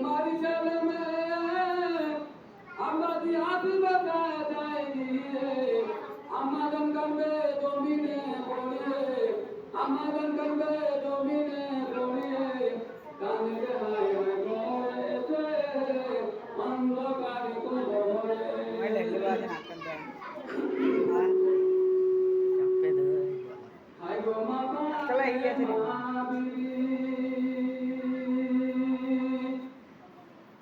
তোমারই ছেলে মেয়ে আমরা দিয়াত বেটা যাইনি রে আমাদের কান্দে জমিনে পড়িয়ে আমাদের কান্দে জমিনে পড়িয়ে কান্দে হায় গড়েছে অন্ধকারে কবরে হায় গো মা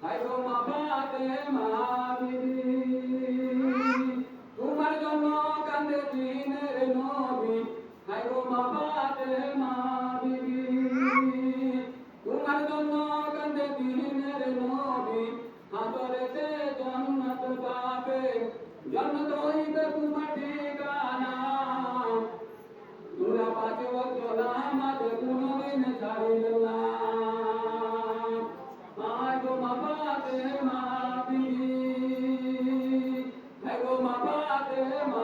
হায় গো মা বাতে মা তোমার জন্য কান্দে দিনের নবী হায় গো মা বাতে মা তোমার জন্য কান্দে দিনের নবী হাতরেতে জান্নাত পাবে জান্নাত হইবে তোমার ঠিকানা তোরা পাঁচ ওয়াক্ত নামাজ কোনদিন ছাড়িবে না হায় গো মা বাতে মা হায় গো মা বাতে মা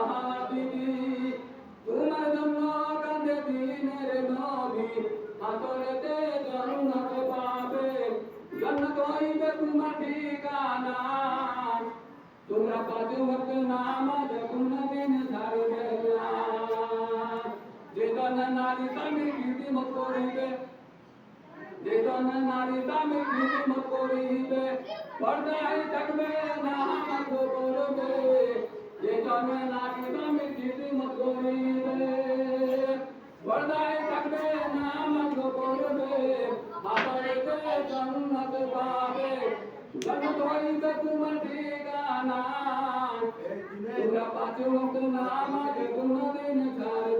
তোমার জন্য কান্দে দিনের নবী হাতরেতে জান্নাত পাবে জান্নাত হইবে তোমার ঠিকানা তোমরা পাঁচ ওয়াক্ত নামাজ কোনদিন ছাড়িবে না যে জন নারী স্বামীর খিদমত করিবে যে জন নারী স্বামীর খিদমত করিবে পর্দায় থাকবে নামাজ পড়বে যে জন নারী স্বামীর খিদমত করিবে পর্দায় থাকবে নামাজ পড়বে হাতরেতে জান্নাত পাবে জান্নাত হইবে তোমার ঠিকানা তোমরা পাঁচ ওয়াক্ত নামাজ কোনদিন ছাড়বে